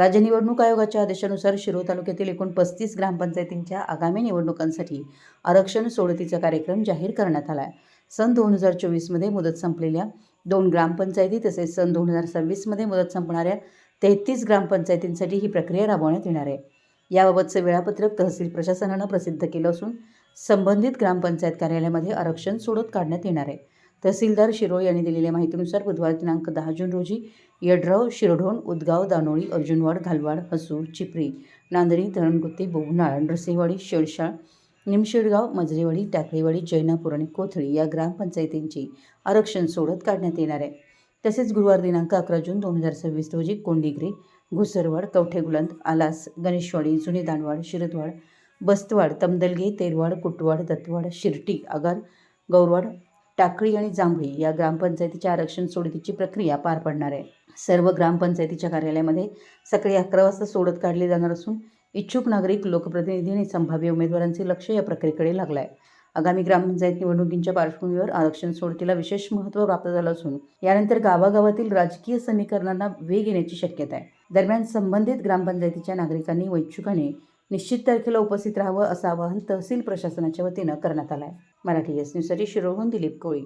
राज्य निवडणूक आयोगाच्या आदेशानुसार शिरोळ तालुक्यातील एकूण 35 ग्रामपंचायतींच्या आगामी निवडणुकांसाठी आरक्षण सोडतीचा कार्यक्रम जाहीर करण्यात आला आहे. सन 2024मध्ये मुदत संपलेल्या 2 ग्रामपंचायती तसेच सन 2026मध्ये मुदत संपणाऱ्या 33 ग्रामपंचायतींसाठी ही प्रक्रिया राबवण्यात येणार आहे. याबाबतचे वेळापत्रक तहसील प्रशासनानं प्रसिद्ध केलं असून संबंधित ग्रामपंचायत कार्यालयामध्ये आरक्षण सोडत काढण्यात येणार आहे. तहसीलदार शिरोळ यांनी दिलेल्या माहितीनुसार बुधवार दिनांक 10 जून रोजी यड्राव, शिरढोण, उदगाव, दानोळी, अर्जुनवाड, घालवाड, हसू, चिपरी, नांदणी, धरणगुत्ती, बोबनाळ, नरसिंहवाडी, शेळशाळ, निमशेडगाव, मजरेवाडी, टाकळीवाडी, जैनापूर आणि कोथळी या ग्रामपंचायतींची आरक्षण सोडत काढण्यात येणार आहे. तसेच गुरुवार दिनांक 11 जून 2026 रोजी कोंडिग्रे, घुसरवाड, कवठेगुलंद, आलास, गणेशवाडी, जुनी दानवाड, शिरदवाड, बस्तवाड, तमदलगे, तेरवाड, कुटवाड, दत्तवाड, शिर्टी, आगार, गौरवाड, टाकळी आणि जांभळी या ग्रामपंचायतीच्या आरक्षण सोडतीची प्रक्रिया पार पडणार आहे. सर्व ग्रामपंचायतीच्या कार्यालयामध्ये सकाळी 11 वाजता सोडत काढली जाणार असून इच्छुक नागरिक, लोकप्रतिनिधी आणि संभाव्य उमेदवारांचे लक्ष या प्रक्रियेकडे लागलं आहे. आगामी ग्रामपंचायत निवडणुकींच्या पार्श्वभूमीवर आरक्षण सोडतीला विशेष महत्त्व प्राप्त झालं असून यानंतर गावागावातील राजकीय समीकरणांना वेग येण्याची शक्यता आहे. दरम्यान संबंधित ग्रामपंचायतीच्या नागरिकांनी व इच्छुकांनी निश्चित तारखेला उपस्थित राहावं असं आवाहन तहसील प्रशासनाच्या वतीनं करण्यात आलं आहे. मराठी एस न्यूजसाठी शिरोळहून दिलीप कोळी.